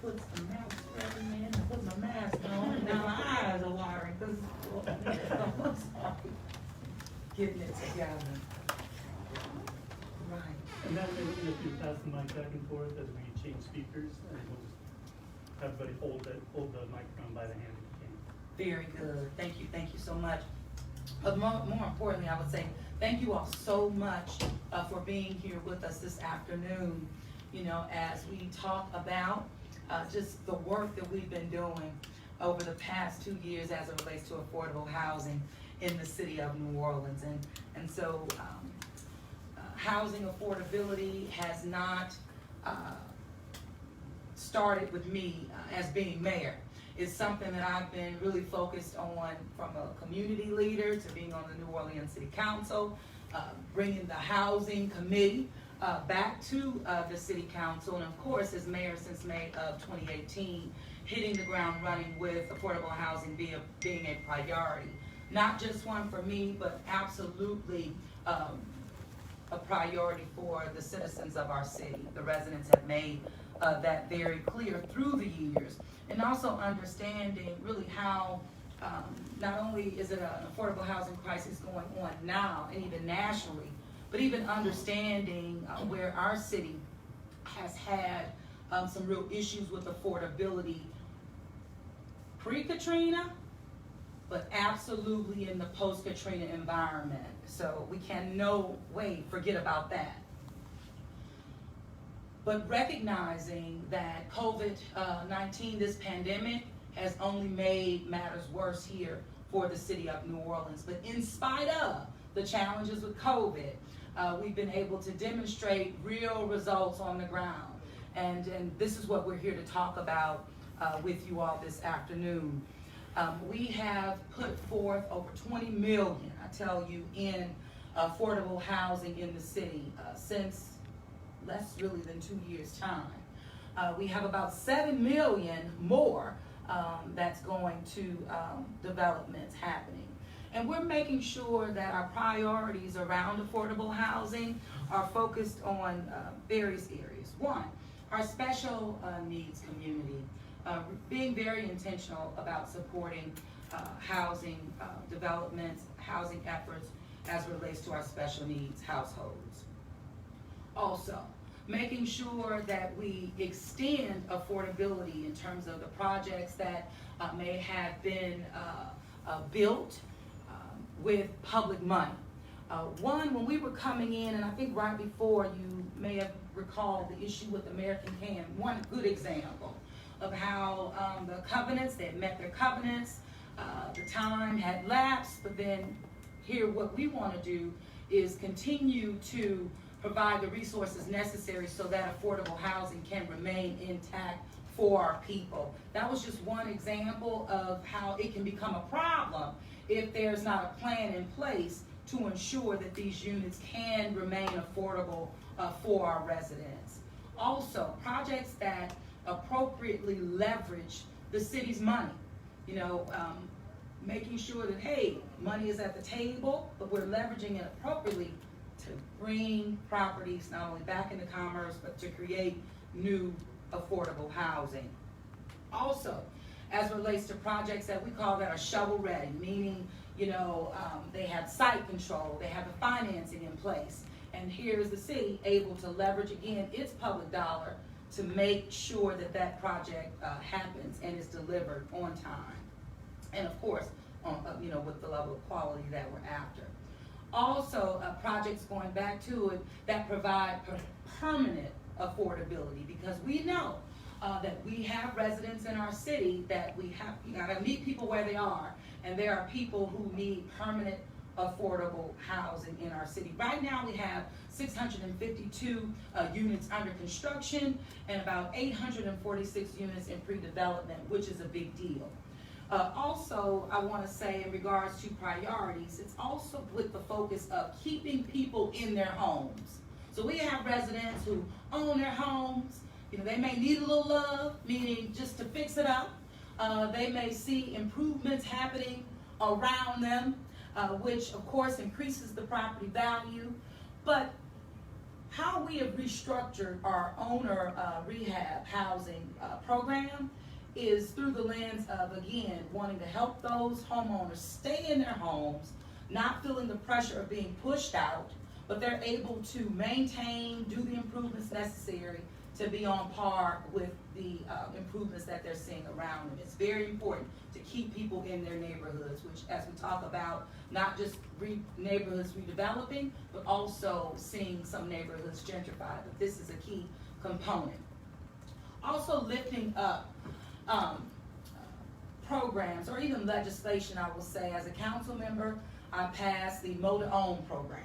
put some mask spray in and put my mask on, and now my eyes are watering, cause, I'm sorry. Getting it together. Right. And then if you pass the mic back and forth as we change speakers, and we'll just have everybody hold the microphone by the hand if you can. Very good. Thank you so much. But more importantly, I would say thank you all so much for being here with us this afternoon, you know, as we talk about just the work that we've been doing over the past 2 years as it relates to affordable housing in the city of New Orleans. And so housing affordability has not started with me as being mayor. It's something that I've been really focused on from a community leader to being on the New Orleans City Council, bringing the housing committee back to the City Council, and of course as mayor since May of 2018, hitting the ground running with affordable housing being a priority. Not just one for me, but absolutely a priority for the citizens of our city. The residents have made that very clear through the years. And also understanding really how not only is it an affordable housing crisis going on now and even nationally, but even understanding where our city has had some real issues with affordability pre-Katrina, but absolutely in the post-Katrina environment. So we can no way forget about that. But recognizing that COVID-19, this pandemic, has only made matters worse here for the city of New Orleans. But in spite of the challenges with COVID, we've been able to demonstrate real results on the ground. And this is what we're here to talk about with you all this afternoon. We have put forth over 20 million, I tell you, in affordable housing in the city since less really than 2 years' time. We have about 7 million more that's going to developments happening. And we're making sure that our priorities around affordable housing are focused on various areas. One, our special needs community, being very intentional about supporting housing developments, housing efforts as it relates to our special needs households. Also, making sure that we extend affordability in terms of the projects that may have been built with public money. One, when we were coming in, and I think right before you may have recalled the issue with American Can, one good example of how the covenants, they had met their covenants, the time had lapsed, but then here what we want to do is continue to provide the resources necessary so that affordable housing can remain intact for our people. That was just one example of how it can become a problem if there's not a plan in place to ensure that these units can remain affordable for our residents. Also, projects that appropriately leverage the city's money. You know, making sure that, hey, money is at the table, but we're leveraging it appropriately to bring properties not only back into commerce, but to create new affordable housing. Also, as it relates to projects that we call that are shovel ready, meaning, you know, they have site control, they have the financing in place, and here's the city able to leverage again its public dollar to make sure that that project happens and is delivered on time, and of course, you know, with the level of quality that we're after. Also, projects going back to it that provide permanent affordability, because we know that we have residents in our city that you gotta meet people where they are, and there are people who need permanent affordable housing in our city. Right now we have 652 units under construction and about 846 units in pre-development, which is a big deal. Also, I want to say in regards to priorities, it's also with the focus of keeping people in their homes. So we have residents who own their homes. You know, they may need a little love, meaning just to fix it up. They may see improvements happening around them, which of course increases the property value. But how we have restructured our owner rehab housing program is through the lens of, again, wanting to help those homeowners stay in their homes, not feeling the pressure of being pushed out, but they're able to maintain, do the improvements necessary to be on par with the improvements that they're seeing around them. It's very important to keep people in their neighborhoods, which, as we talk about, not just neighborhoods redeveloping, but also seeing some neighborhoods gentrified. But this is a key component. Also lifting up programs or even legislation, I will say. As a council member, I passed the Mow to Own program.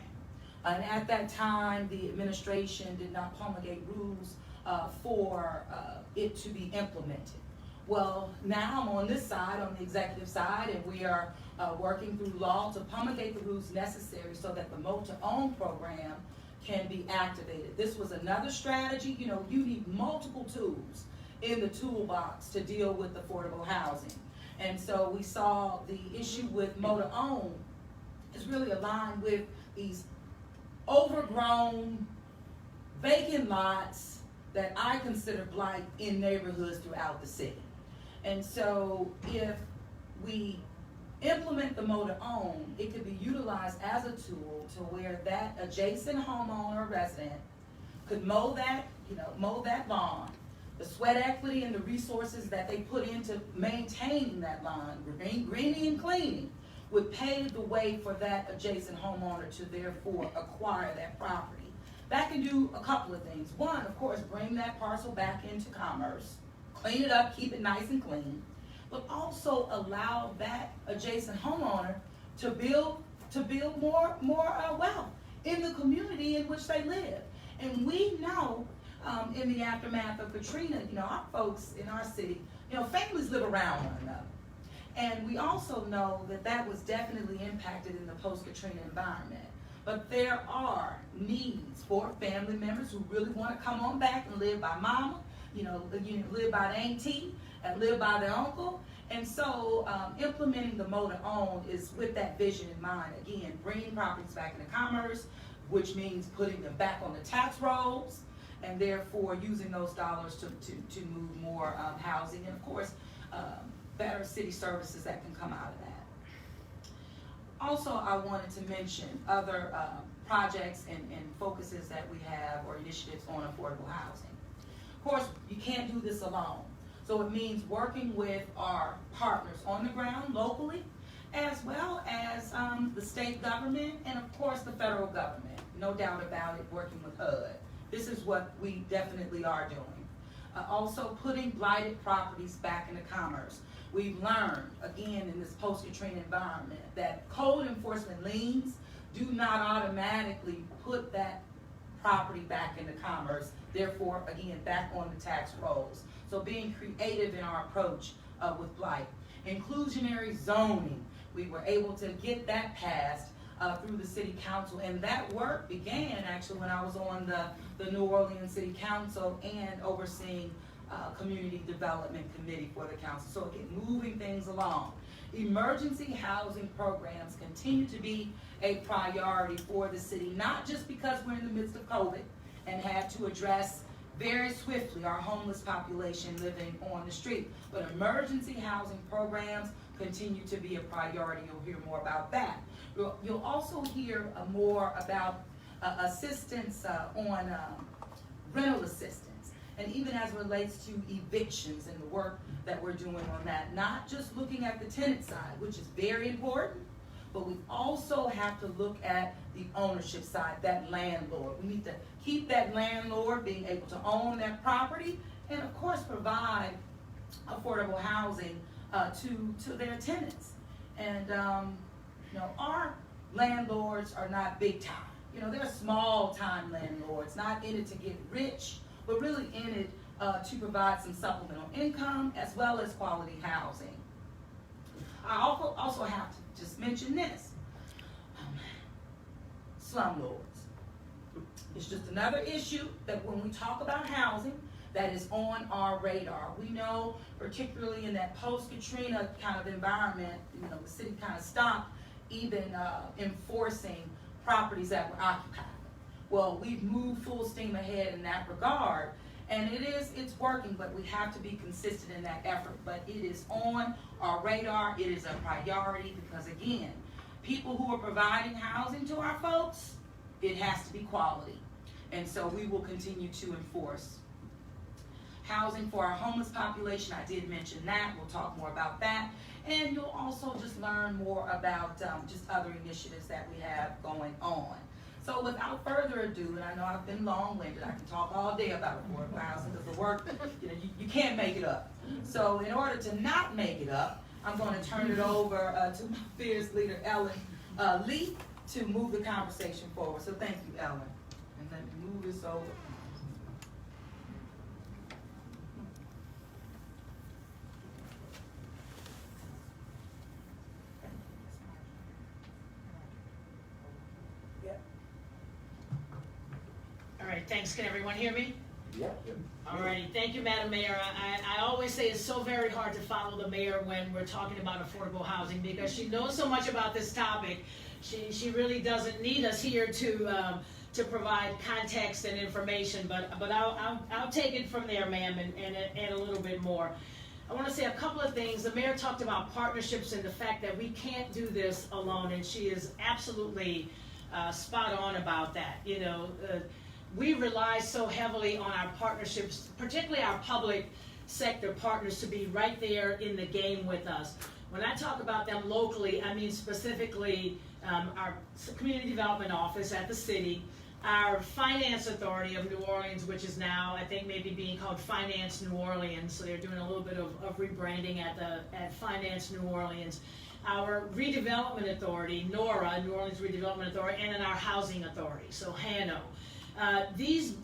And at that time, the administration did not promulgate rules for it to be implemented. Well, now I'm on this side, on the executive side, and we are working through law to promulgate the rules necessary so that the Mow to Own program can be activated. This was another strategy. You know, you need multiple tools in the toolbox to deal with affordable housing. And so we saw the issue with Mow to Own is really aligned with these overgrown, vacant lots that I consider blight in neighborhoods throughout the city. And so if we implement the Mow to Own, it could be utilized as a tool to where that adjacent homeowner or resident could mow that lawn. The sweat equity and the resources that they put into maintaining that lawn, greening and cleaning, would pave the way for that adjacent homeowner to therefore acquire that property. That can do a couple of things. One, of course, bring that parcel back into commerce, clean it up, keep it nice and clean, but also allow that adjacent homeowner to build more wealth in the community in which they live. And we know in the aftermath of Katrina, you know, our folks in our city, you know, families live around one another. And we also know that that was definitely impacted in the post-Katrina environment. But there are needs for family members who really want to come on back and live by mama, live by the auntie, and live by their uncle. And so implementing the Mow to Own is with that vision in mind. Again, bringing properties back into commerce, which means putting them back on the tax rolls, and therefore using those dollars to move more housing, and of course, better city services that can come out of that. Also, I wanted to mention other projects and focuses that we have or initiatives on affordable housing. Of course, you can't do this alone. So it means working with our partners on the ground locally, as well as the state government and of course the federal government. No doubt about it, working with HUD. This is what we definitely are doing. Also putting blighted properties back into commerce. We've learned, again, in this post-Katrina environment, that code enforcement liens do not automatically put that property back into commerce, therefore, again, back on the tax rolls. So being creative in our approach with blight. Inclusionary zoning, we were able to get that passed through the city council, and that work began actually when I was on the New Orleans City Council and overseeing Community Development Committee for the council. So again, moving things along. Emergency housing programs continue to be a priority for the city, not just because we're in the midst of COVID and had to address very swiftly our homeless population living on the street, but emergency housing programs continue to be a priority. You'll hear more about that. You'll also hear more about assistance on rental assistance. And even as it relates to evictions and the work that we're doing on that, not just looking at the tenant side, which is very important, but we also have to look at the ownership side, that landlord. We need to keep that landlord being able to own that property and of course provide affordable housing to their tenants. And our landlords are not big time. They're small time landlords, not in it to get rich, but really in it to provide some supplemental income as well as quality housing. I also have to just mention this. Slumlords. It's just another issue that when we talk about housing, that is on our radar. We know, particularly in that post-Katrina kind of environment, the city kind of stopped even enforcing properties that were occupied. Well, we've moved full steam ahead in that regard, and it's working, but we have to be consistent in that effort. But it is on our radar, it is a priority, because again, people who are providing housing to our folks, it has to be quality. And so we will continue to enforce. Housing for our homeless population, I did mention that. We'll talk more about that. And you'll also just learn more about just other initiatives that we have going on. So without further ado, and I know I've been long-winded, I can talk all day about affordable housing because the work, you can't make it up. So in order to not make it up, I'm going to turn it over to my fierce leader, Ellen Lee, to move the conversation forward. So thank you, Ellen. And let me move this over. All right, thanks. Can everyone hear me? Yep. All right, thank you, Madam Mayor. I always say it's so very hard to follow the mayor when we're talking about affordable housing because she knows so much about this topic. She really doesn't need us here to provide context and information, but I'll take it from there, ma'am, and add a little bit more. I want to say a couple of things. The mayor talked about partnerships and the fact that we can't do this alone, and she is absolutely spot on about that. We rely so heavily on our partnerships, particularly our public sector partners, to be right there in the game with us. When I talk about them locally, I mean specifically our Community Development Office at the city, our Finance Authority of New Orleans, which is now, I think, maybe being called Finance New Orleans, so they're doing a little bit of rebranding at Finance New Orleans, our Redevelopment Authority, NORA, New Orleans Redevelopment Authority, and then our Housing Authority, so HANO. These,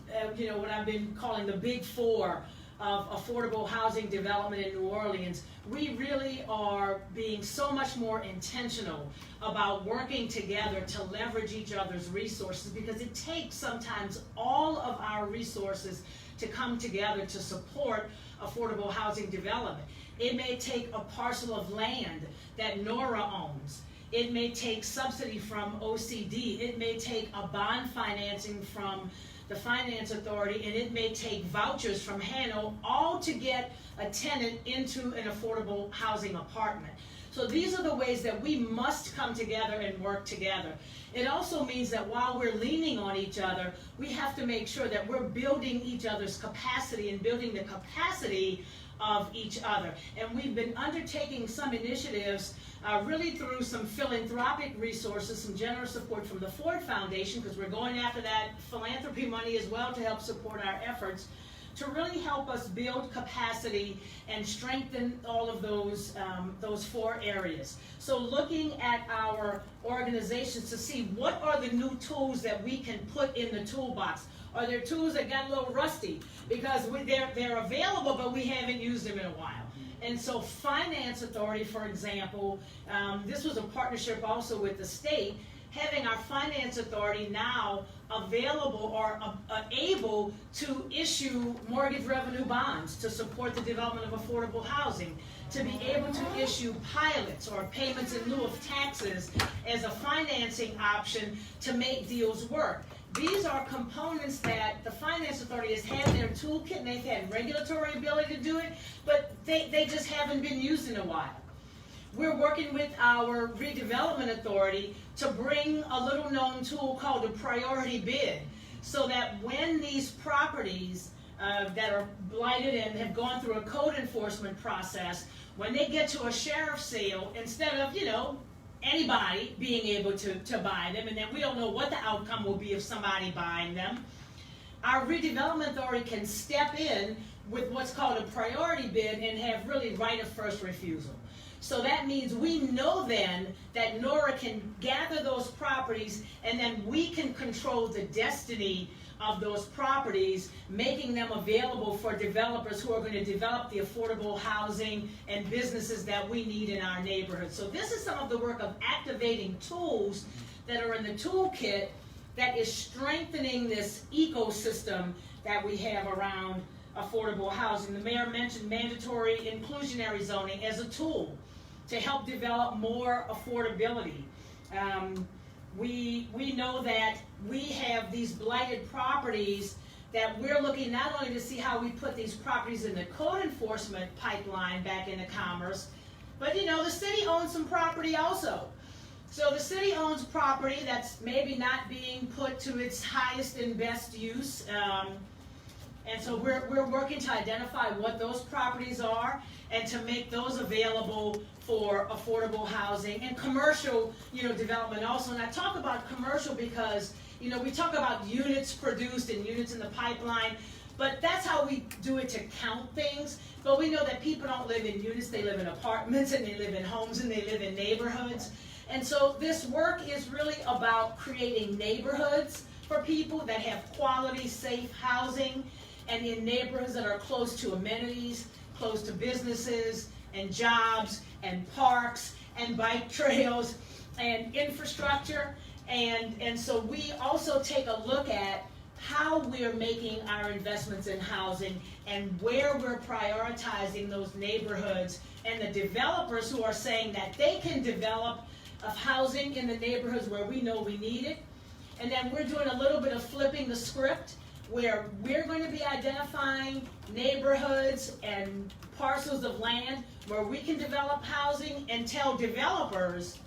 what I've been calling the big four of affordable housing development in New Orleans, we really are being so much more intentional about working together to leverage each other's resources, because it takes sometimes all of our resources to come together to support affordable housing development. It may take a parcel of land that NORA owns. It may take subsidy from OCD. It may take a bond financing from the Finance Authority, and it may take vouchers from HANO, all to get a tenant into an affordable housing apartment. So these are the ways that we must come together and work together. It also means that while we're leaning on each other, we have to make sure that we're building each other's capacity and building the capacity of each other. And we've been undertaking some initiatives really through some philanthropic resources, some generous support from the Ford Foundation, because we're going after that philanthropy money as well to help support our efforts, to really help us build capacity and strengthen all of those four areas. So looking at our organizations to see what are the new tools that we can put in the toolbox. Are there tools that got a little rusty? Because they're available, but we haven't used them in a while. And so Finance Authority, for example, this was a partnership also with the state, having our Finance Authority now available or able to issue mortgage revenue bonds to support the development of affordable housing, to be able to issue pilots or payments in lieu of taxes as a financing option to make deals work. These are components that the Finance Authority has had in their toolkit, and they've had regulatory ability to do it, but they just haven't been used in a while. We're working with our Redevelopment Authority to bring a little known tool called a priority bid, so that when these properties that are blighted and have gone through a code enforcement process, when they get to a sheriff's sale, instead of, anybody being able to buy them, and then we don't know what the outcome will be of somebody buying them, our Redevelopment Authority can step in with what's called a priority bid and have really right of first refusal. So that means we know then that NORA can gather those properties, and then we can control the destiny of those properties, making them available for developers who are going to develop the affordable housing and businesses that we need in our neighborhood. So this is some of the work of activating tools that are in the toolkit that is strengthening this ecosystem that we have around affordable housing. The mayor mentioned mandatory inclusionary zoning as a tool to help develop more affordability. we know that we have these blighted properties that we're looking not only to see how we put these properties in the code enforcement pipeline back into commerce, but you know, the city owns some property also. So the city owns property that's maybe not being put to its highest and best use. And so we're working to identify what those properties are and to make those available for affordable housing and commercial, you know, development also. And I talk about commercial because, you know, we talk about units produced and units in the pipeline, but that's how we do it to count things. But we know that people don't live in units, they live in apartments and they live in homes and they live in neighborhoods. And so this work is really about creating neighborhoods for people that have quality, safe housing, and in neighborhoods that are close to amenities, close to businesses and jobs and parks and bike trails and infrastructure. And so we also take a look at how we're making our investments in housing and where we're prioritizing those neighborhoods and the developers who are saying that they can develop housing in the neighborhoods where we know we need it. And then we're doing a little bit of flipping the script where we're going to be identifying neighborhoods and parcels of land where we can develop housing and tell developers,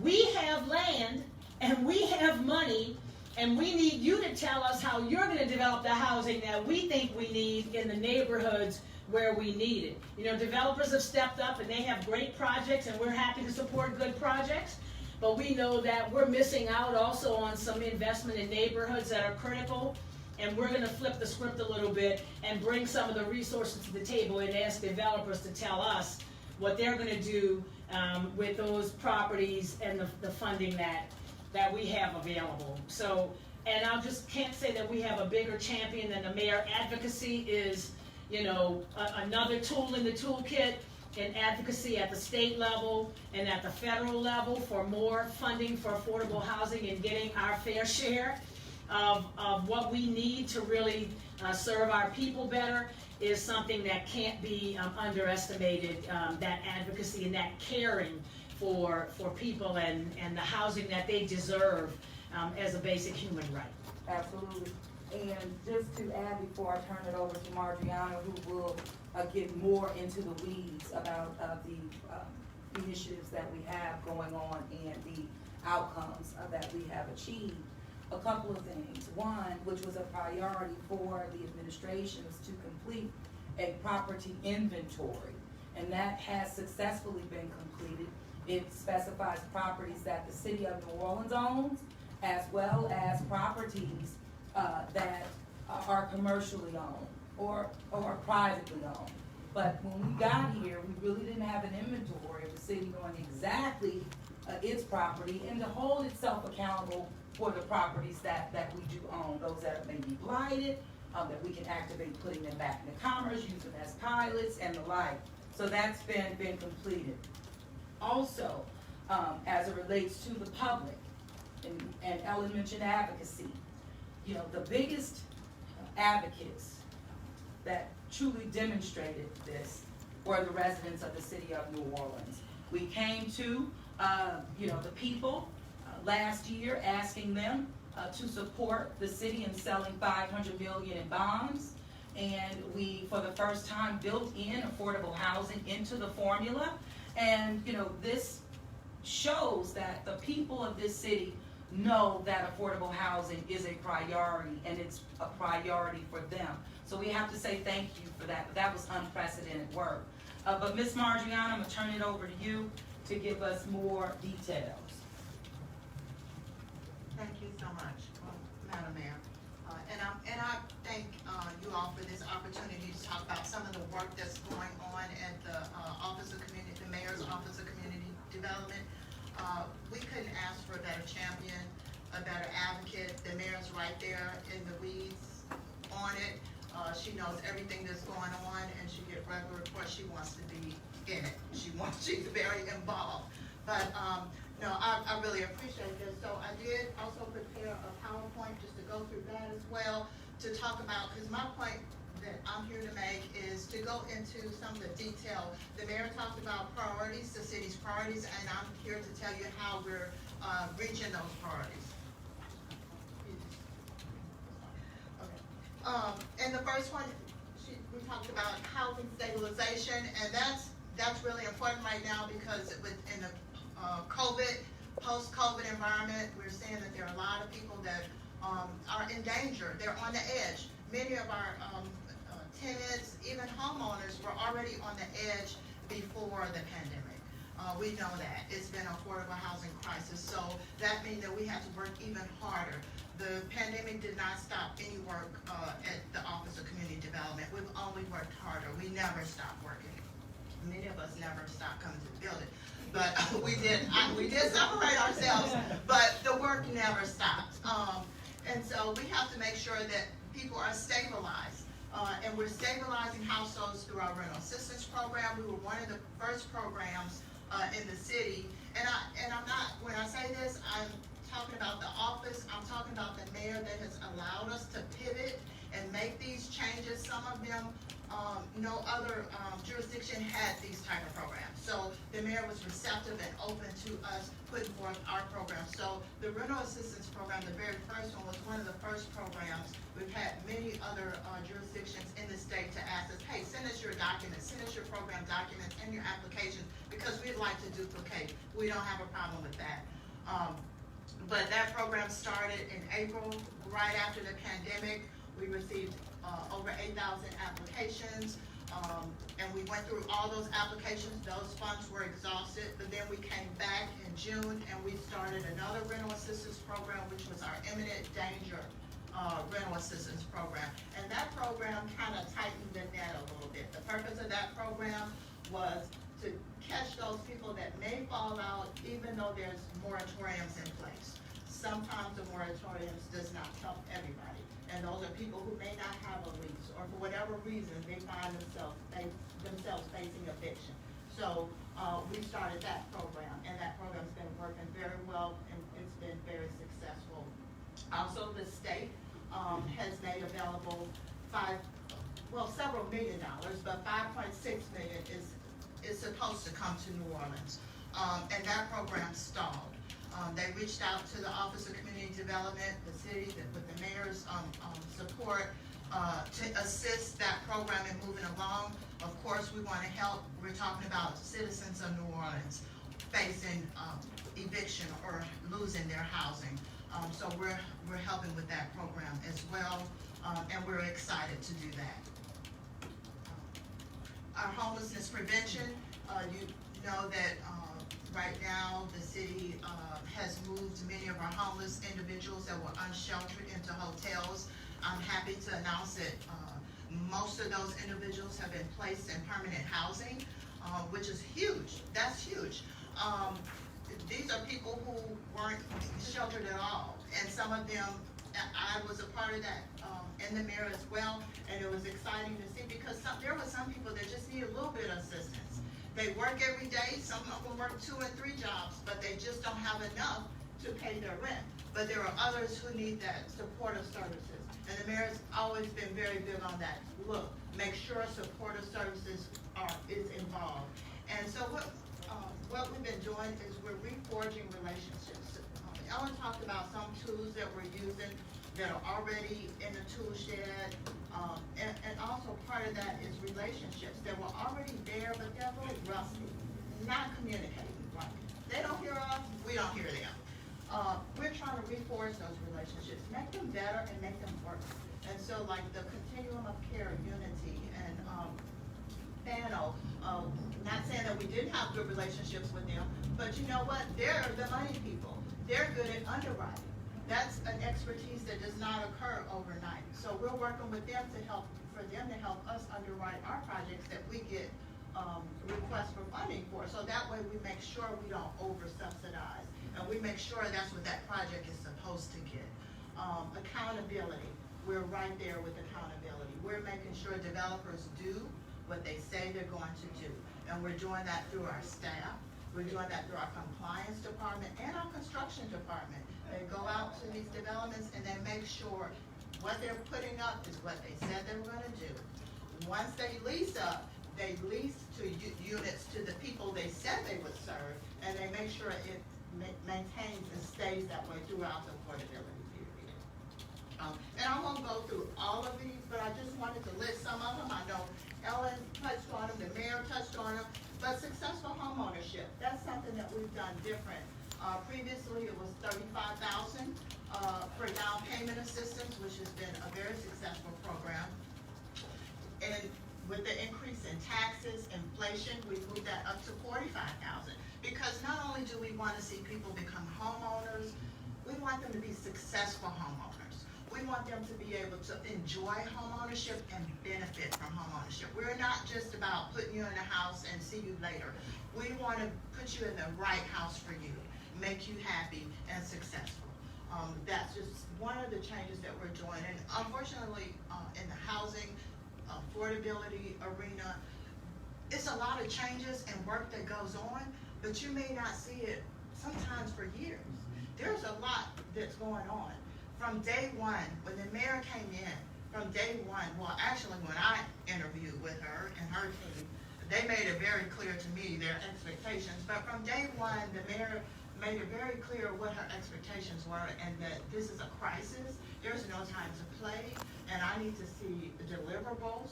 we have land and we have money and we need you to tell us how you're going to develop the housing that we think we need in the neighborhoods where we need it. You know, developers have stepped up and they have great projects and we're happy to support good projects, but we know that we're missing out also on some investment in neighborhoods that are critical. And we're going to flip the script a little bit and bring some of the resources to the table and ask developers to tell us what they're going to do with those properties and the funding that we have available. So, and I just can't say that we have a bigger champion than the mayor. Advocacy is, you know, another tool in the toolkit, and advocacy at the state level and at the federal level for more funding for affordable housing and getting our fair share of what we need to really serve our people better is something that can't be underestimated, that advocacy and that caring for people and the housing that they deserve as a basic human right. Absolutely. And just to add before I turn it over to Margiana, who will get more into the weeds about the initiatives that we have going on and the outcomes that we have achieved. A couple of things. One, which was a priority for the administration, was to complete a property inventory, and that has successfully been completed. It specifies properties that the city of New Orleans owns, as well as properties that are commercially owned or privately owned. But when we got here, we really didn't have an inventory of the city knowing exactly its property and to hold itself accountable for the properties that we do own, those that may be blighted, that we can activate putting them back into commerce, use them as pilots and the like. So that's been completed. Also, as it relates to the public, and Ellen mentioned advocacy, you know, the biggest advocates that truly demonstrated this were the residents of the city of New Orleans. We came to, you know, the people last year asking them to support the city in selling $500 million in bonds. And we, for the first time, built in affordable housing into the formula. And, you know, this shows that the people of this city know that affordable housing is a priority, and it's a priority for them. So we have to say thank you for that. That was unprecedented work. But Ms. Margiana, I'm gonna turn it over to you to give us more details. Thank you so much, Madam Mayor. And I thank you all for this opportunity to talk about some of the work that's going on at the Office of Community, the Mayor's Office of Community Development. We couldn't ask for a better champion, a better advocate. The mayor's right there in the weeds on it. She knows everything that's going on, and she gets regular reports. She wants to be in it. She's very involved. But no, I really appreciate this. So I did also prepare a PowerPoint just to go through that as well, to talk about, because my point that I'm here to make is to go into some of the detail. The mayor talked about priorities, the city's priorities, and I'm here to tell you how we're reaching those priorities. And the first one, we talked about housing stabilization, and that's really important right now because in the COVID, post-COVID environment, we're seeing that there are a lot of people that are in danger. They're on the edge. Many of our tenants, even homeowners, were already on the edge before the pandemic. We know that. It's been an affordable housing crisis, so that means that we have to work even harder. The pandemic did not stop any work at the Office of Community Development. We've only worked harder. We never stopped working. Many of us never stopped coming to the building, but we did separate ourselves, but the work never stopped. And so we have to make sure that people are stabilized. And we're stabilizing households through our rental assistance program. We were one of the first programs in the city. And I'm not, when I say this, I'm talking about the office. I'm talking about the mayor that has allowed us to pivot and make these changes. Some of them, no other jurisdiction had these type of programs. So the mayor was receptive and open to us putting forth our program. So the rental assistance program, the very first one, was one of the first programs. We've had many other jurisdictions in the state to ask us, hey, send us your documents, send us your program documents and your applications, because we'd like to duplicate. We don't have a problem with that. But that program started in April, right after the pandemic. We received over 8,000 applications, and we went through all those applications. Those funds were exhausted, but then we came back in June and we started another rental assistance program, which was our imminent danger rental assistance program. And that program kind of tightened the net a little bit. The purpose of that program was to catch those people that may fall out even though there's moratoriums in place. Sometimes the moratoriums does not help everybody. And those are people who may not have a lease, or for whatever reason, they find themselves facing eviction. So we started that program, and that program's been working very well, and it's been very successful. Also, the state has made available several $1 million, but $5.6 million is supposed to come to New Orleans, and that program stalled. They reached out to the Office of Community Development, the city, with the mayor's support to assist that program in moving along. Of course, we want to help. We're talking about citizens of New Orleans facing eviction or losing their housing. So we're helping with that program as well, and we're excited to do that. Our homelessness prevention, you know that right now the city has moved many of our homeless individuals that were unsheltered into hotels. I'm happy to announce that most of those individuals have been placed in permanent housing, which is huge. That's huge. These are people who weren't sheltered at all, and some of them, I was a part of that in the mayor as well, and it was exciting to see because there were some people that just need a little bit of assistance. They work every day, some of them work 2 and 3 jobs, but they just don't have enough to pay their rent. But there are others who need that supportive services, and the mayor's always been very big on that. Look, make sure supportive services is involved. And so what we've been doing is we're reforging relationships. Ellen talked about some tools that we're using that are already in the tool shed, and also part of that is relationships that were already there, but they're a little rusty, not communicating right. They don't hear us, we don't hear them. We're trying to reforge those relationships, make them better and make them work. And so like the Continuum of Care, Unity, and Fano, not saying that we didn't have good relationships with them, but you know what? They're the money people. They're good at underwriting. That's an expertise that does not occur overnight. So we're working with them to help us underwrite our projects that we get requests for funding for. So that way we make sure we don't over-subsidize, and we make sure that's what that project is supposed to get. Accountability, we're right there with accountability. We're making sure developers do what they say they're going to do. And we're doing that through our staff. We're doing that through our compliance department and our construction department. They go out to these developments and they make sure what they're putting up is what they said they were gonna do. Once they lease up, they lease to units to the people they said they would serve, and they make sure it maintains and stays that way throughout the affordability period. And I won't go through all of these, but I just wanted to list some of them. I know Ellen touched on them, the mayor touched on them, but successful homeownership, that's something that we've done different. Previously, it was $35,000 for down payment assistance, which has been a very successful program. And with the increase in taxes, inflation, we moved that up to $45,000. Because not only do we want to see people become homeowners, we want them to be successful homeowners. We want them to be able to enjoy homeownership and benefit from homeownership. We're not just about putting you in a house and see you later. We want to put you in the right house for you, make you happy and successful. That's just one of the changes that we're doing. And unfortunately, in the housing affordability arena, it's a lot of changes and work that goes on, but you may not see it sometimes for years. There's a lot that's going on. From day one, when the mayor came in, from day one, well, actually when I interviewed with her and her team, they made it very clear to me their expectations, but from day one, the mayor made it very clear what her expectations were and that this is a crisis. There's no time to play, and I need to see deliverables,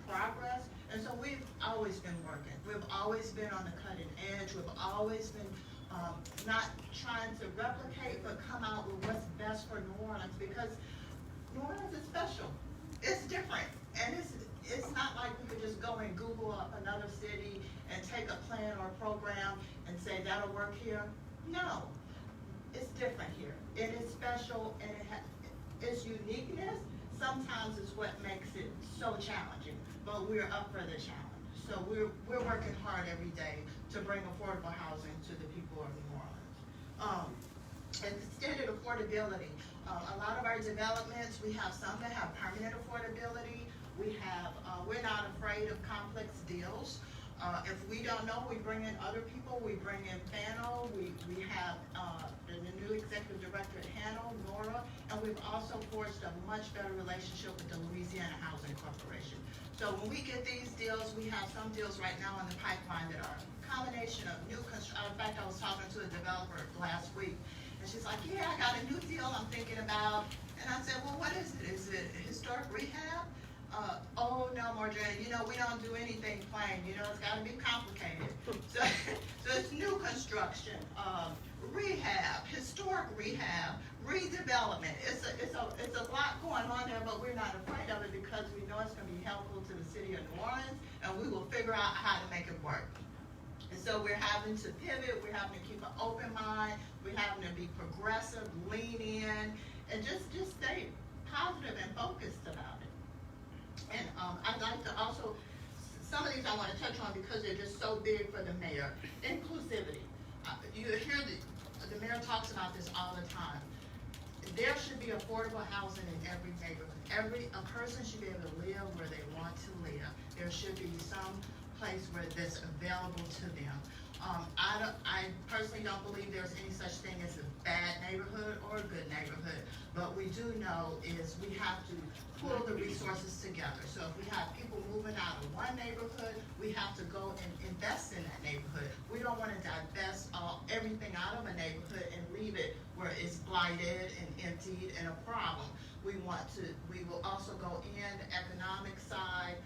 progress. And so we've always been working. We've always been on the cutting edge. We've always been not trying to replicate, but come out with what's best for New Orleans, because New Orleans is special. It's different, and it's not like we could just go and Google up another city and take a plan or a program and say that'll work here. No, it's different here. It is special, and its uniqueness sometimes is what makes it so challenging, but we're up for the challenge. So we're working hard every day to bring affordable housing to the people of New Orleans. And extended affordability. A lot of our developments, we have some that have permanent affordability. We're not afraid of complex deals. If we don't know, we bring in other people. We bring in Fano. We have the new executive director at Hano, Nora, and we've also forged a much better relationship with the Louisiana Housing Corporation. So when we get these deals, we have some deals right now in the pipeline that are a combination of new construction. In fact, I was talking to a developer last week, and she's like, yeah, I got a new deal I'm thinking about. And I said, well, what is it? Is it historic rehab? Oh, no, Marjorie, we don't do anything plain. It's got to be complicated. So it's new construction, rehab, historic rehab, redevelopment. It's a lot going on there, but we're not afraid of it because we know it's going to be helpful to the city of New Orleans, and we will figure out how to make it work. And so we're having to pivot. We're having to keep an open mind. We're having to be progressive, lean in, and just stay positive and focused about it. And I'd like to also, some of these I want to touch on because they're just so big for the mayor. Inclusivity. You hear the mayor talks about this all the time. There should be affordable housing in every neighborhood. A person should be able to live where they want to live. There should be some place where that's available to them. I personally don't believe there's any such thing as a bad neighborhood or a good neighborhood. But we do know is we have to pull the resources together. So if we have people moving out of one neighborhood, we have to go and invest in that neighborhood. We don't want to divest everything out of a neighborhood and leave it where it's blighted and emptied and a problem. We will also go in the economic side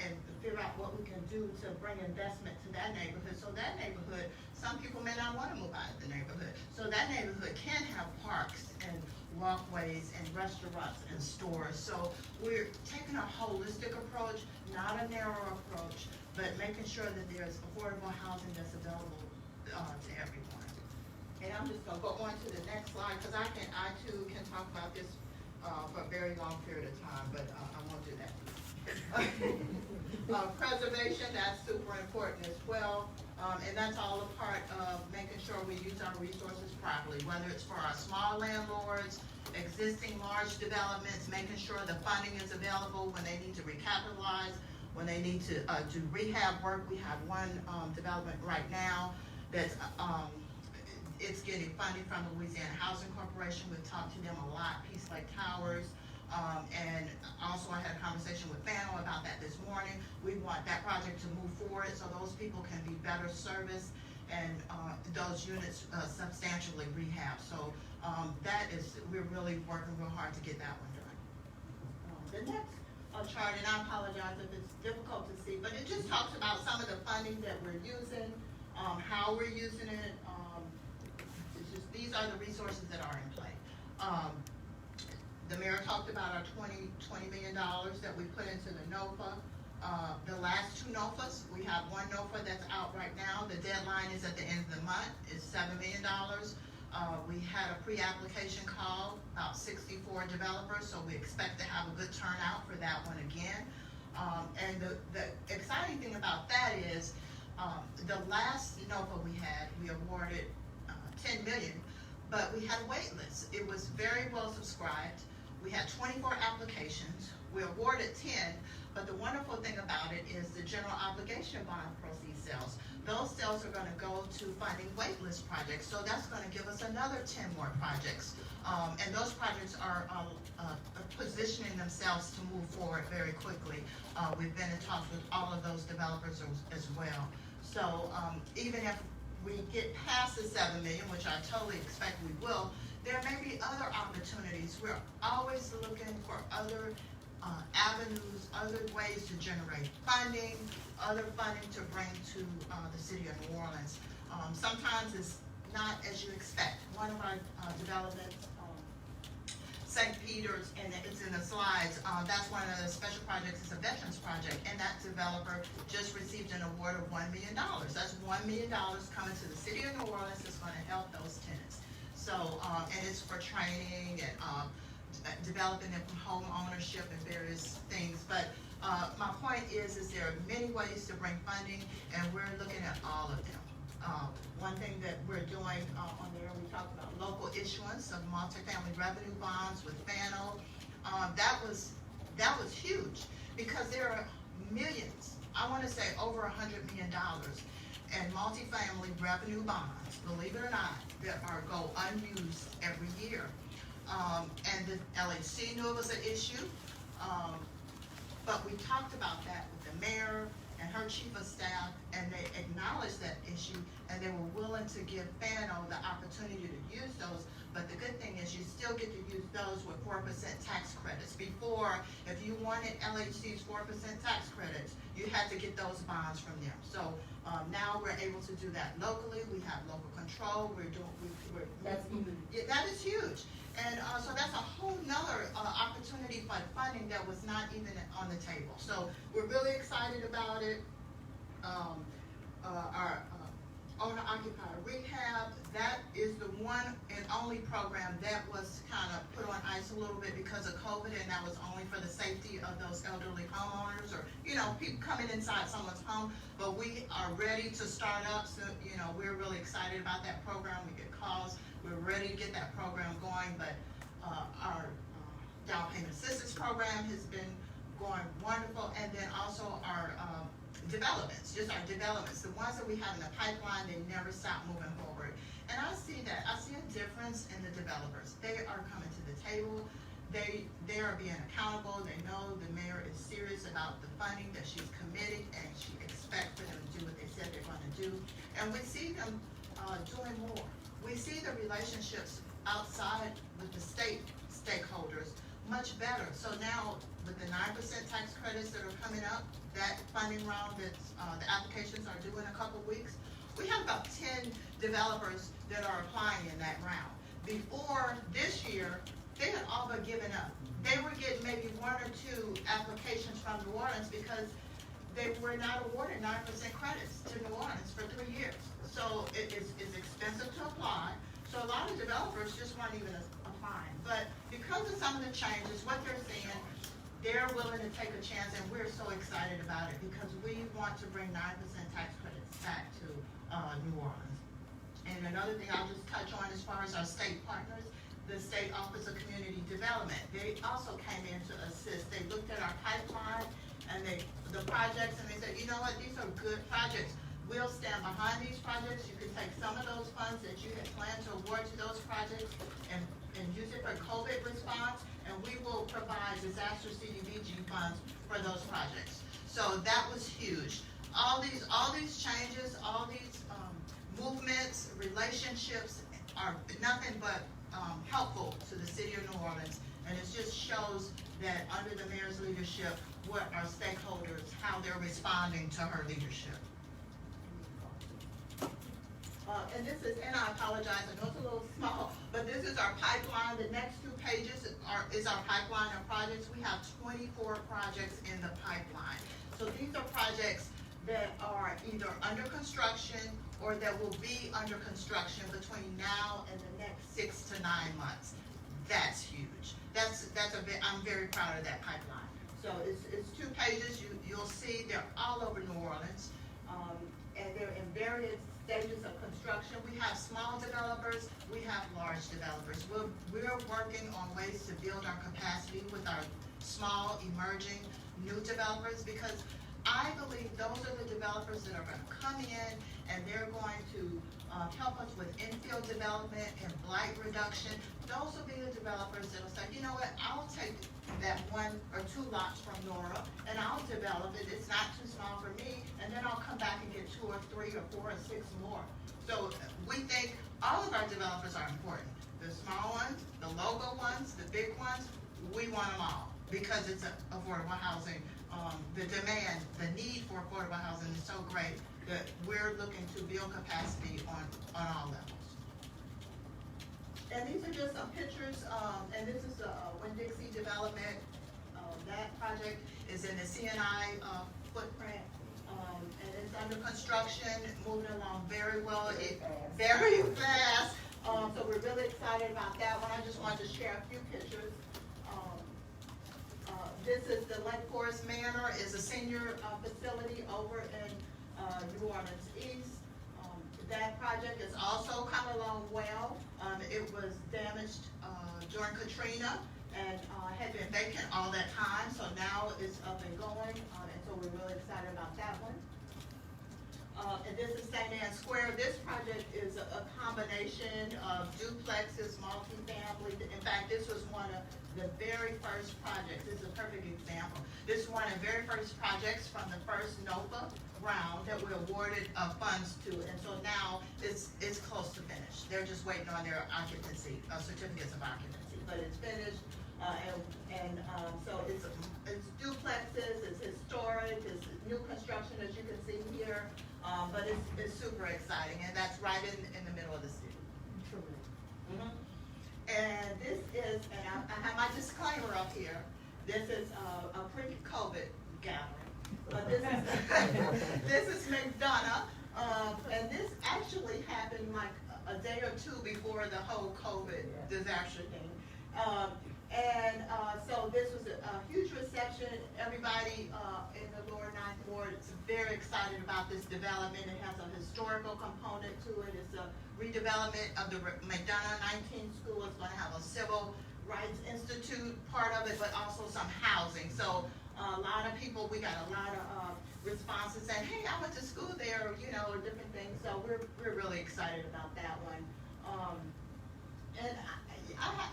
and figure out what we can do to bring investment to that neighborhood. So that neighborhood, some people may not want to move out of the neighborhood. So that neighborhood can have parks and walkways and restaurants and stores. So we're taking a holistic approach, not a narrow approach, but making sure that there's affordable housing that's available to everyone. And I'm just gonna go on to the next slide because I too can talk about this for a very long period of time, but I won't do that. Preservation, that's super important as well. And that's all a part of making sure we use our resources properly, whether it's for our small landlords, existing large developments, making sure the funding is available when they need to recapitalize, when they need to do rehab work. We have one development right now that's it's getting funding from the Louisiana Housing Corporation. We've talked to them a lot, Peace Lake Towers. And also I had a conversation with Fano about that this morning. We want that project to move forward so those people can be better serviced and those units substantially rehabbed. So we're really working real hard to get that one done. The next chart, and I apologize if it's difficult to see, but it just talks about some of the funding that we're using, how we're using it. It's just, these are the resources that are in play. The mayor talked about our $20 million that we put into the NOFA. The last two NOFAs, we have one NOFA that's out right now. The deadline is at the end of the month. It's $7 million. We had a pre-application call, about 64 developers, so we expect to have a good turnout for that one again. And the exciting thing about that is the last NOFA we awarded 10 million, but we had a wait list. It was very well subscribed. We had 24 applications. We awarded 10, but the wonderful thing about it is the general obligation bond proceeds sales. Those sales are gonna go to funding waitlist projects, so that's gonna give us another 10 more projects. And those projects are positioning themselves to move forward very quickly. We've been in talks with all of those developers as well. So even if we get past the 7 million, which I totally expect we will, there may be other opportunities. We're always looking for other avenues, other ways to generate funding, other funding to bring to the city of New Orleans. Sometimes it's not as you expect. One of our developments, St. Peter's, and it's in the slides, that's one of the special projects, it's a veterans project, and that developer just received an award of $1 million. That's $1 million coming to the city of New Orleans that's gonna help those tenants. So, and it's for training and developing it from home ownership and various things. But my point is there are many ways to bring funding, and we're looking at all of them. One thing that we're doing on there, we talked about local issuance of multifamily revenue bonds with FANO. That was huge because there are millions, I want to say over $100 million in multifamily revenue bonds, believe it or not, that go unused every year. And the LHC knew it was an issue, but we talked about that with the mayor and her chief of staff, and they acknowledged that issue, and they were willing to give FANO the opportunity to use those. But the good thing is you still get to use those with 4% tax credits. Before, if you wanted LHC's 4% tax credits, you had to get those bonds from them. So now we're able to do that locally. We have local control. That is huge. And so that's a whole nother opportunity for funding that was not even on the table. So we're really excited about it. Our owner-occupied rehab, that is the one and only program that was kind of put on ice a little bit because of COVID, and that was only for the safety of those elderly homeowners or, people coming inside someone's home. But we are ready to start up, so, we're really excited about that program. We get calls. We're ready to get that program going, but our down payment assistance program has been going wonderful, and then also our developments, just our developments, the ones that we have in the pipeline, they never stop moving forward. And I see that. I see a difference in the developers. They are coming to the table. They are being accountable. They know the mayor is serious about the funding, that she's committed, and she expects for them to do what they said they're going to do. And we see them doing more. We see the relationships outside with the state stakeholders much better. So now with the 9% tax credits that are coming up, that funding round that the applications are due in a couple weeks, we have about 10 developers that are applying in that round. Before this year, they had all but given up. They were getting maybe 1 or 2 applications from New Orleans because they were not awarded 9% credits to New Orleans for 3 years. So it's expensive to apply. So a lot of developers just weren't even applying. But because of some of the changes, what they're seeing, they're willing to take a chance, and we're so excited about it because we want to bring 9% tax credits back to New Orleans. And another thing I'll just touch on as far as our state partners, the State Office of Community Development, they also came in to assist. They looked at our pipeline and the projects, and they said, you know what, these are good projects. We'll stand behind these projects. You can take some of those funds that you had planned to award to those projects and use it for COVID response, and we will provide disaster CDBG funds for those projects. So that was huge. All these changes, all these movements, relationships are nothing but helpful to the city of New Orleans. And it just shows that under the mayor's leadership, what our stakeholders, how they're responding to her leadership. And this is, and I apologize, I know it's a little small, but this is our pipeline. The next 2 pages is our pipeline of projects. We have 24 projects in the pipeline. So these are projects that are either under construction or that will be under construction between now and the next 6 to 9 months. That's huge. That's a bit, I'm very proud of that pipeline. So it's 2 pages. You'll see they're all over New Orleans, and they're in various stages of construction. We have small developers, we have large developers. We're working on ways to build our capacity with our small, emerging, new developers, because I believe those are the developers that are going to come in and they're going to help us with infill development and blight reduction. Those will be the developers that will say, you know what, I'll take that 1 or 2 lots from Nora and I'll develop it. It's not too small for me, and then I'll come back and get 2 or 3 or 4 or 6 more. So we think all of our developers are important. The small ones, the local ones, the big ones, we want them all because it's affordable housing. The demand, the need for affordable housing is so great that we're looking to build capacity on all levels. And these are just some pictures, and this is a Winn-Dixie development. That project is in the CNI footprint, and it's under construction, moving along very well, very fast. So we're really excited about that one. I just wanted to share a few pictures. This is the Lake Forest Manor, is a senior facility over in New Orleans East. That project is also coming along well. It was damaged during Katrina and had been vacant all that time, so now it's up and going, and so we're really excited about that one. And this is St. Anne Square. This project is a combination of duplexes, multifamily. In fact, this was one of the very first projects. This is a perfect example. This is one of the very first projects from the first NOPA round that we awarded funds to, and so now it's close to finished. They're just waiting on their occupancy, certificates of occupancy, but it's finished, so it's duplexes, it's historic, it's new construction as you can see here, but it's super exciting, and that's right in the middle of the city. Mm-hmm. And this is, and I have my disclaimer up here, this is a pre-COVID gathering, but this is, this is McDonough, and this actually happened like a day or 2 before the whole COVID disaster thing. So this was a huge reception. Everybody in the lower 9th Ward is very excited about this development. It has a historical component to it. It's a redevelopment of the McDonough 19th School. It's going to have a civil rights institute part of it, but also some housing. So a lot of people, we got a lot of responses saying, hey, I went to school there, you know, or different things. So we're really excited about that one.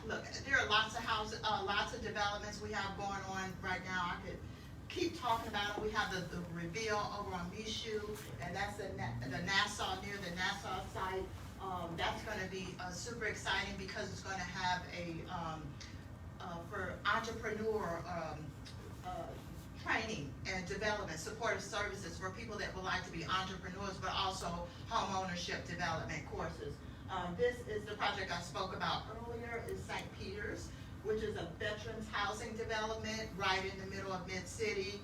Look, there are lots of houses, lots of developments we have going on right now. I could keep talking about it. We have the reveal over on Michoud, and that's the Nassau, near the Nassau site. That's going to be super exciting because it's going to have for entrepreneur training and development, supportive services for people that would like to be entrepreneurs, but also home ownership development courses. This is the project I spoke about earlier, is St. Peter's, which is a veterans housing development right in the middle of Mid-City.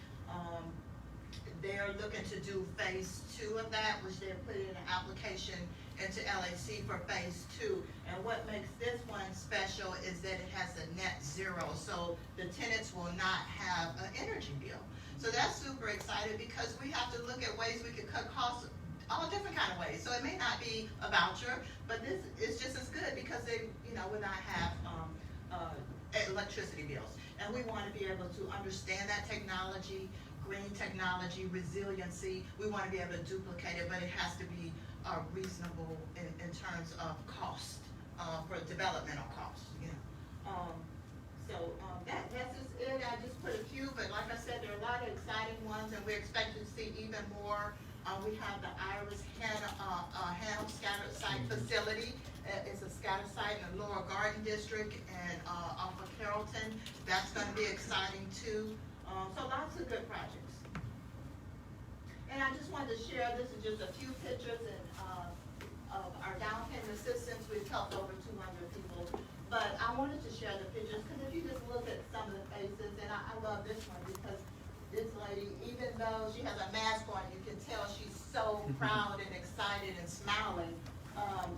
They're looking to do phase 2 of that, which they're putting an application into LAC for phase 2. And what makes this one special is that it has a net zero, so the tenants will not have an energy bill. So that's super exciting because we have to look at ways we can cut costs all different kind of ways. So it may not be a voucher, but this is just as good because they, will not have electricity bills. And we want to be able to understand that technology, green technology, resiliency. We want to be able to duplicate it, but it has to be reasonable in terms of cost, for developmental costs. That's just it. I just put a few, but like I said, there are a lot of exciting ones, and we expect to see even more. we have the Iris Hannah Scattered Site Facility. It's a scattered site in the Lower Garden District and off of Carrollton. That's gonna be exciting too. So lots of good projects. And I just wanted to share, this is just a few pictures of our down payment assistance. We've helped over 200 people. But I wanted to share the pictures, because if you just look at some of the faces, and I love this one because this lady, even though she has a mask on, you can tell she's so proud and excited and smiling.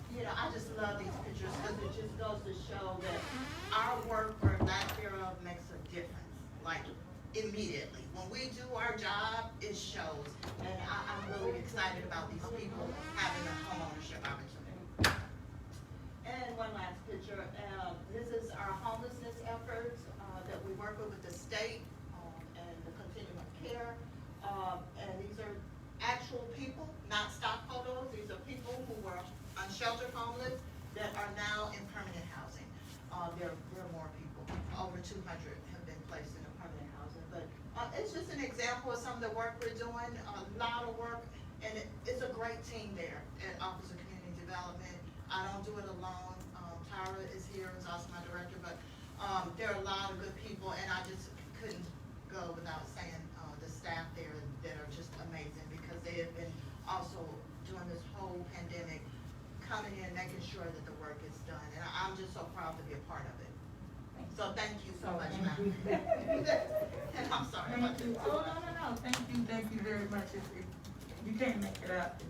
You know, I just love these pictures because it just goes to show that our work or lack thereof makes a difference, like immediately. When we do our job, it shows. And I'm really excited about these people having a homeownership opportunity. And one last picture. This is our homelessness efforts that we work with the state and the continuum of care. And these are actual people, not stock photos. These are people who were unsheltered homeless that are now in permanent housing. There are more people. Over 200 have been placed in permanent housing. But it's just an example of some of the work we're doing. A lot of work, and it's a great team there at Office of Community Development. I don't do it alone. Tyra is here, is also my director, but there are a lot of good people, and I just couldn't go without saying the staff there that are just amazing, because they have been also during this whole pandemic coming in, making sure that the work is done, and I'm just so proud to be a part of it. So thank you so much, ma'am. And I'm sorry. Thank you. Oh, no. Thank you very much. You can't make it up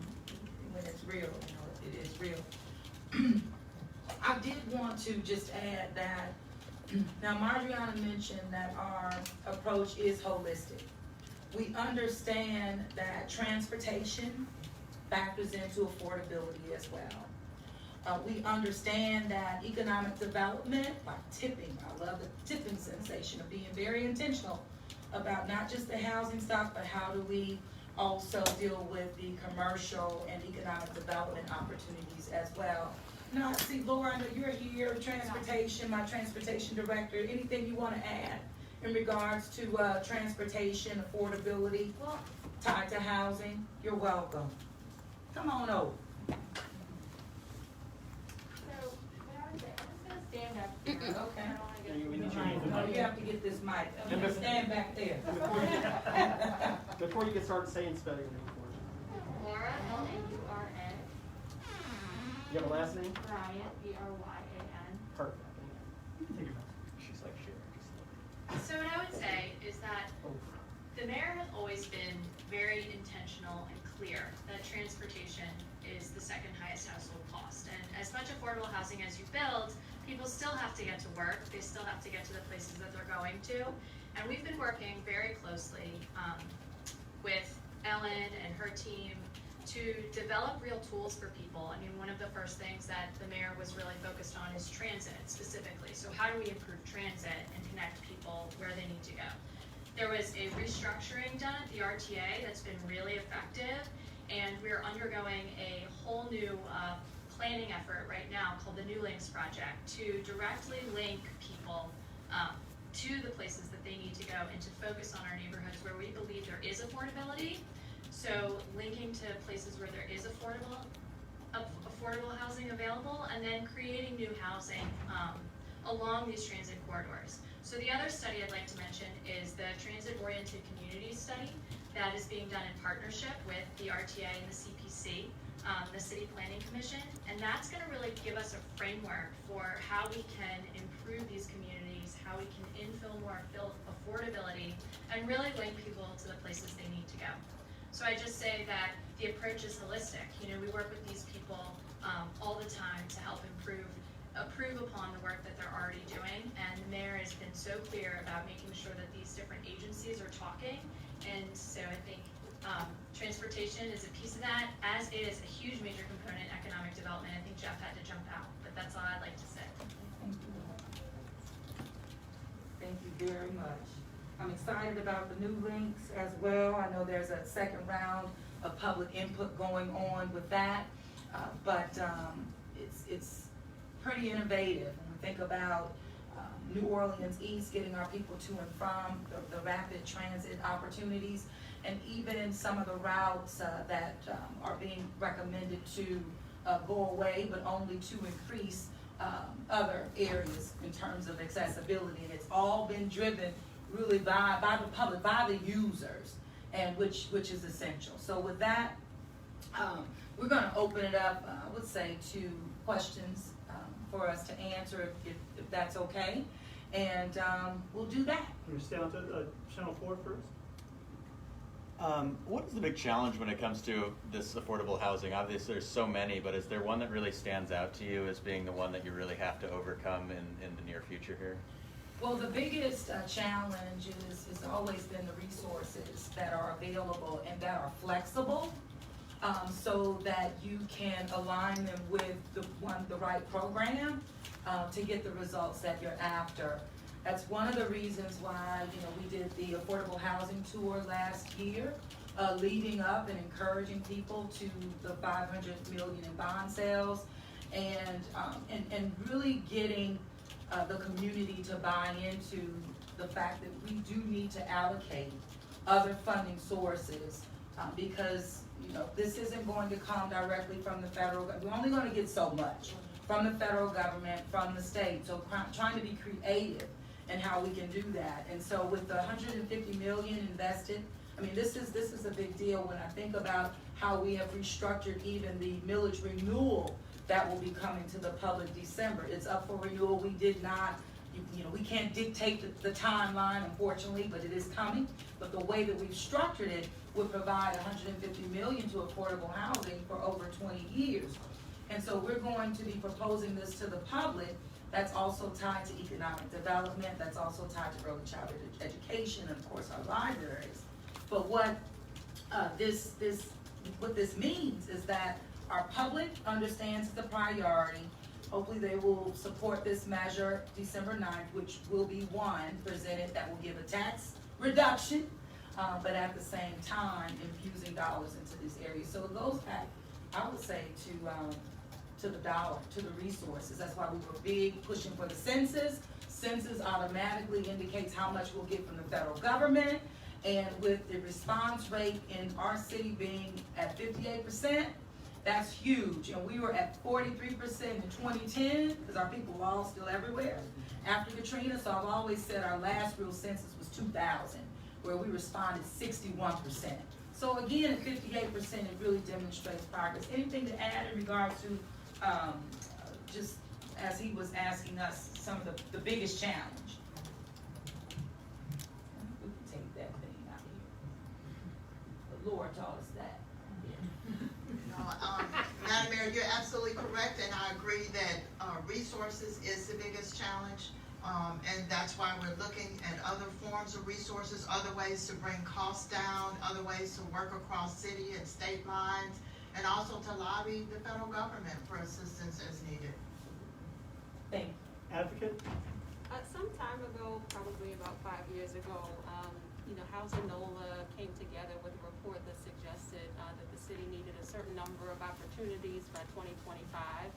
when it's real, you know, it is real. I did want to just add that, now Margiana mentioned that our approach is holistic. We understand that transportation factors into affordability as well. We understand that economic development, like tipping, I love the tipping sensation of being very intentional about not just the housing stock, but how do we also deal with the commercial and economic development opportunities as well. Now, I see Laura, I know you're here, transportation, my transportation director. Anything you want to add in regards to transportation, affordability, tied to housing? You're welcome. Come on over. So, what I would say, I'm just gonna stand up here. Okay. I don't wanna get You the need your mic. mic. No, you have to get this mic. And before- Stand back there. Before you get started, say and spell your name for us. Laura, L-A-U-R-A, You have a last name? Bryant, B-R-Y-A-N. Perfect. You can take your mic. She's like sharing. So what I would say is that Oh, the mayor has always been very intentional and clear that transportation is the second highest household cost. And as much affordable housing as you build, people still have to get to work, they still have to get to the places that they're going to. And we've been working very closely with Ellen and her team to develop real tools for people. I mean, one of the first things that the mayor was really focused on is transit specifically. So how do we improve transit and connect people where they need to go? There was a restructuring done at the RTA that's been really effective, and we're undergoing a whole new planning effort right now called the New Links Project to directly link people to the places that they need to go and to focus on our neighborhoods where we believe there is affordability. So linking to places where there is affordable housing available, and then creating new housing along these transit corridors. So the other study I'd like to mention is the Transit-Oriented Communities Study that is being done in partnership with the RTA and the CPC, the City Planning Commission, and that's gonna really give us a framework for how we can improve these communities, how we can infill more affordability, and really link people to the places they need to go. So I just say that the approach is holistic. You know, we work with these people all the time to help improve upon the work that they're already doing, and the mayor has been so clear about making sure that these different agencies are talking, and so I think transportation is a piece of that, as is a huge major component in economic development. I think Jeff had to jump out, but that's all I'd like to say. Thank you very much. I'm excited about the new links as well. I know there's a second round of public input going on with that, but it's pretty innovative when we think about New Orleans East, getting our people to and from, the rapid transit opportunities, and even some of the routes that are being recommended to go away, but only to increase other areas in terms of accessibility. And it's all been driven really by the public, by the users, and which is essential. So with that, we're going to open it up, I would say, to questions for us to answer if that's okay. And we'll do that. Can we stay on to Channel 4 first? What is the big challenge when it comes to this affordable housing? Obviously, there's so many, but is there one that really stands out to you as being the one that you really have to overcome in the near future here? Well, the biggest challenge has always been the resources that are available and that are flexible, so that you can align them with the right program to get the results that you're after. That's one of the reasons why, we did the affordable housing tour last year, leading up and encouraging people to the $500 million in bond sales, and really getting the community to buy into the fact that we do need to allocate other funding sources, because this isn't going to come directly from the federal government. We're only going to get so much from the federal government, from the state. So trying to be creative in how we can do that. And so with the $150 million invested, I mean, this is a big deal when I think about how we have restructured even the millage renewal that will be coming to the public December. It's up for renewal. We did not, we can't dictate the timeline, unfortunately, but it is coming. But the way that we've structured it would provide $150 million to affordable housing for over 20 years. And so we're going to be proposing this to the public. That's also tied to economic development. That's also tied to early childhood education, and of course our libraries. But what this means is that our public understands the priority. Hopefully they will support this measure December 9th, which will be one presented that will give a tax reduction, but at the same time infusing dollars into this area. So it goes back, I would say, to the dollar, to the resources. That's why we were big pushing for the census. Census automatically indicates how much we'll get from the federal government. And with the response rate in our city being at 58%, that's huge. And we were at 43% in 2010, because our people were all still everywhere after Katrina. So I've always said our last real census was 2000, where we responded 61%. So again, at 58%, it really demonstrates progress. Anything to add in regards to, just as he was asking us, some of the biggest challenge? We can take that thing out of here. The Lord taught us that. Madam Mayor, you're absolutely correct, and I agree that resources is the biggest challenge. And that's why we're looking at other forms of resources, other ways to bring costs down, other ways to work across city and state lines, and also to lobby the federal government for assistance as needed. Thank you. Advocate? Some time ago, probably about 5 years ago, Housing NOLA came together with a report that suggested that the city needed a certain number of opportunities by 2025.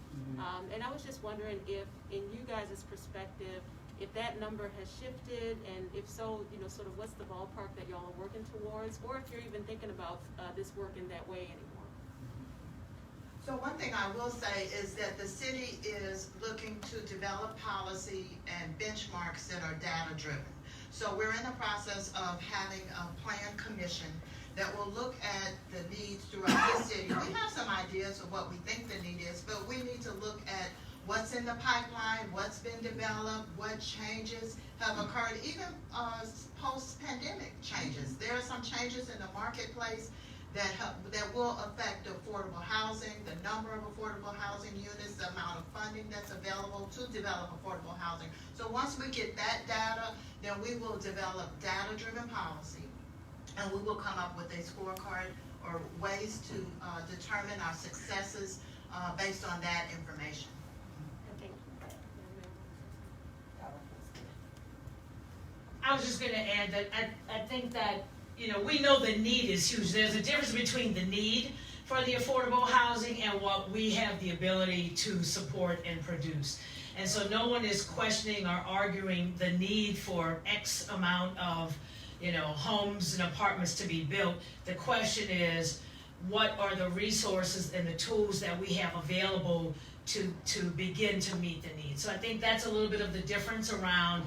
And I was just wondering if, in you guys' perspective, if that number has shifted, and if so, sort of what's the ballpark that y'all are working towards, or if you're even thinking about this working that way anymore. So one thing I will say is that the city is looking to develop policy and benchmarks that are data-driven. So we're in the process of having a plan commission that will look at the needs throughout the city. We have some ideas of what we think the need is, but we need to look at what's in the pipeline, what's been developed, what changes have occurred, even post-pandemic changes. There are some changes in the marketplace that will affect affordable housing, the number of affordable housing units, the amount of funding that's available to develop affordable housing. So once we get that data, then we will develop data-driven policy, and we will come up with a scorecard or ways to determine our successes based on that information. I was just gonna add that I think that, we know the need is huge. There's a difference between the need for the affordable housing and what we have the ability to support and produce. And so no one is questioning or arguing the need for X amount of, homes and apartments to be built. The question is, what are the resources and the tools that we have available to begin to meet the need? So I think that's a little bit of the difference around,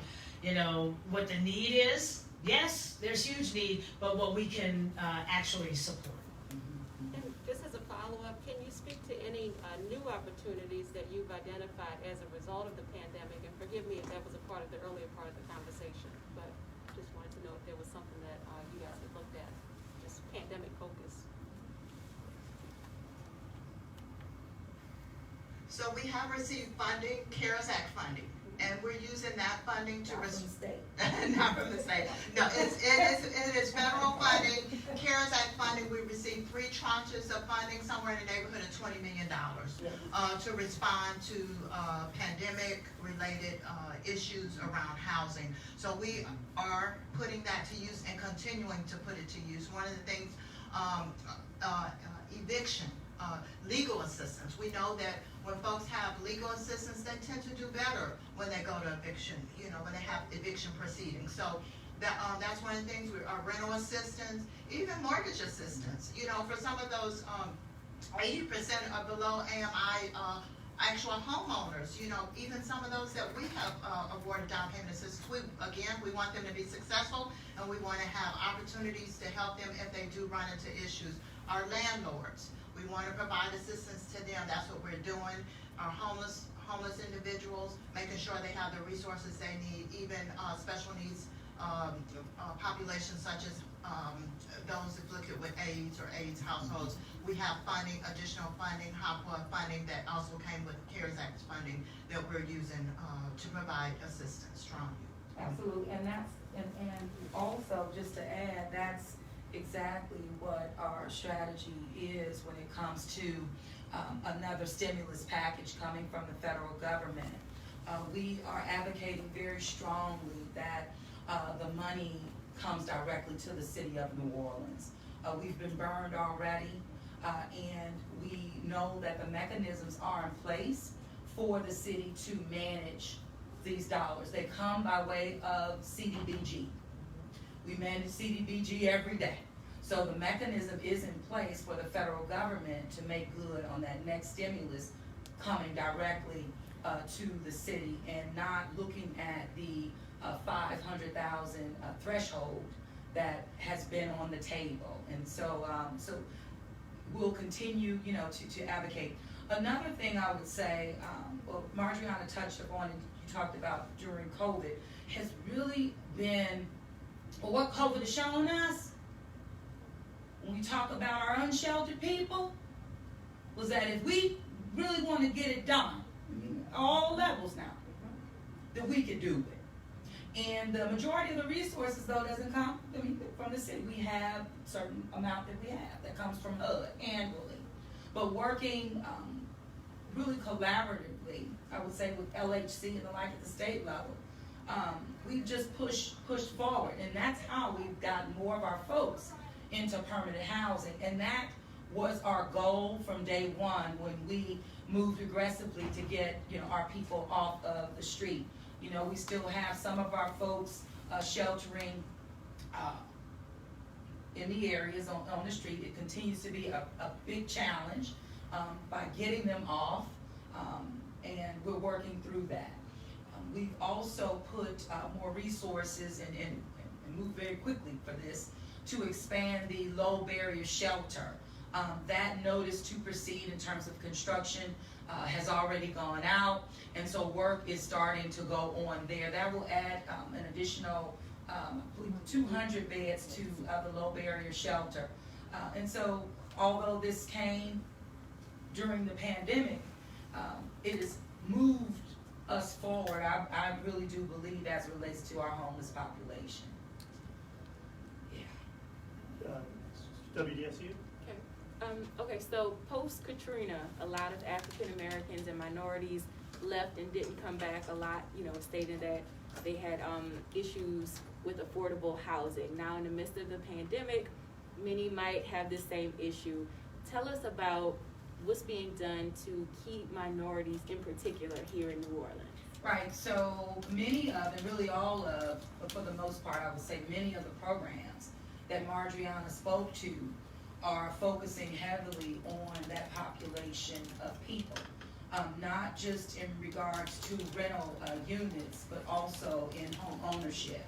what the need is. Yes, there's huge need, but what we can actually support. And just as a follow-up, can you speak to any new opportunities that you've identified as a result of the pandemic? And forgive me if that was a part of the earlier part of the conversation, but just wanted to know if there was something that you guys had looked at, just pandemic focus. So we have received funding, CARES Act funding, and we're using that funding to. Not from the state. Not from the state. No, it is federal funding, CARES Act funding. We received 3 tranches of funding, somewhere in the neighborhood of $20 million, to respond to pandemic-related issues around housing. So we are putting that to use and continuing to put it to use. One of the things, eviction, legal assistance. We know that when folks have legal assistance, they tend to do better when they go to eviction, when they have eviction proceedings. So that's one of the things, rental assistance, even mortgage assistance. For some of those 80% or below AMI actual homeowners, even some of those that we have awarded down payment assistance, we want them to be successful, and we want to have opportunities to help them if they do run into issues. Our landlords, we want to provide assistance to them. That's what we're doing. Our homeless individuals, making sure they have the resources they need, even special needs populations such as those afflicted with AIDS or AIDS households. We have funding, additional funding, HOPWA funding that also came with CARES Act funding that we're using to provide assistance from you. Absolutely, and also just to add, that's exactly what our strategy is when it comes to another stimulus package coming from the federal government. We are advocating very strongly that the money comes directly to the city of New Orleans. We've been burned already, and we know that the mechanisms are in place for the city to manage these dollars. They come by way of CDBG. We manage CDBG every day. So the mechanism is in place for the federal government to make good on that next stimulus coming directly to the city and not looking at the 500,000 threshold that has been on the table. And so we'll continue, to advocate. Another thing I would say, Marjorie touched upon and you talked about during COVID, has really been, what COVID has shown us, when we talk about our unsheltered people, was that if we really want to get it done, all levels now, that we can do it. And the majority of the resources, though, doesn't come from the city. We have a certain amount that we have that comes from HUD annually. But working really collaboratively, I would say, with LHC and the like at the state level, we've just pushed forward. And that's how we've gotten more of our folks into permanent housing. And that was our goal from day one when we moved aggressively to get our people off of the street. We still have some of our folks sheltering in the areas on the street. It continues to be a big challenge by getting them off, and we're working through that. We've also put more resources and moved very quickly for this to expand the low barrier shelter. That notice to proceed in terms of construction has already gone out, and so work is starting to go on there. That will add an additional 200 beds to the low barrier shelter. And so although this came during the pandemic, it has moved us forward, I really do believe, as it relates to our homeless population. WDSU? Okay, so post-Katrina, a lot of African Americans and minorities left and didn't come back. A lot, stated that they had issues with affordable housing. Now, in the midst of the pandemic, many might have the same issue. Tell us about what's being done to keep minorities in particular here in New Orleans. Right, so many of, and really all of, but for the most part, I would say many of the programs that Marjorie spoke to are focusing heavily on that population of people. Not just in regards to rental units, but also in home ownership.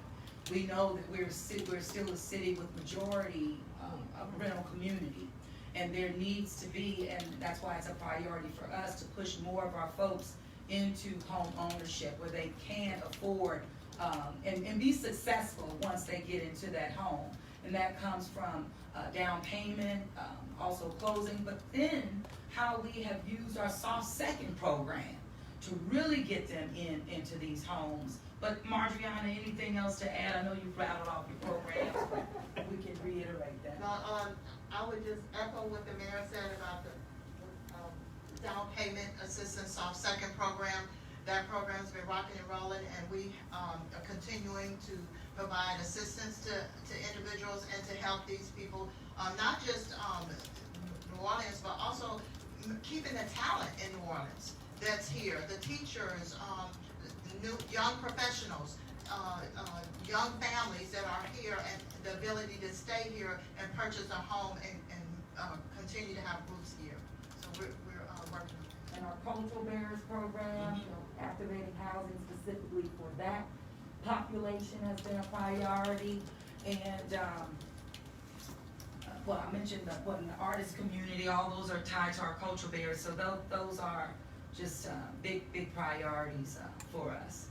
We know that we're still a city with majority of rental community. And there needs to be, and that's why it's a priority for us to push more of our folks into home ownership where they can afford and be successful once they get into that home. And that comes from down payment, also closing, but then how we have used our soft second program to really get them into these homes. But Marjorie, anything else to add? I know you've rattled off your programs, but we can reiterate that. No, I would just echo what the mayor said about the down payment assistance soft second program. That program's been rocking and rolling, and we are continuing to provide assistance to individuals and to help these people, not just New Orleans, but also keeping the talent in New Orleans that's here, the teachers, the new young professionals, young families that are here, and the ability to stay here and purchase a home and continue to have roots here. So we're working on that. And our Cultural Bearers program, activating housing specifically for that population has been a priority. And well, I mentioned in the artist community, all those are tied to our Cultural Bearers. So those are just big priorities for us.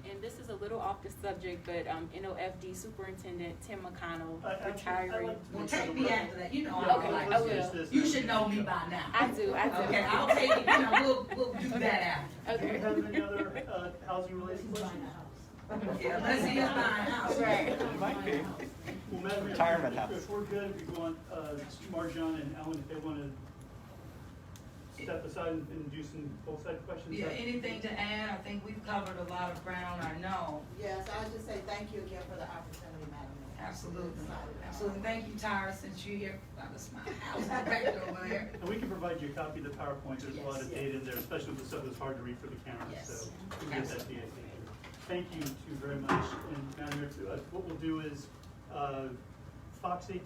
And this is a little off the subject, but NOFD Superintendent Tim McConnell I'd retiring. like to Well, make take a me reference. after that. You know, Okay, I I like will. This you and should then know me go. by now. I do. Okay, I'll take it. We'll do that after. Do we Okay. have any other housing related questions? Yeah, let's see us buying a house. Right. It might be. Well, Madam Mayor, Retirement house. if we're good, if we want, Marjan and Ellen, if they want to step aside and do some both-side questions. Yeah, anything to add? I think we've covered a lot of ground, I know. Yes, I would just say thank you again for the opportunity, Madam Mayor. Absolutely. Absolutely. Thank you, Tyra, since you're here. That's my house back over there. And we can provide you a copy of the PowerPoint. There's a lot of Yes. data in there, especially with the stuff that's hard to read for the camera. Yes. So we'll get that to you. Thank you two very much. And Madam Mayor, what we'll do is Fox 8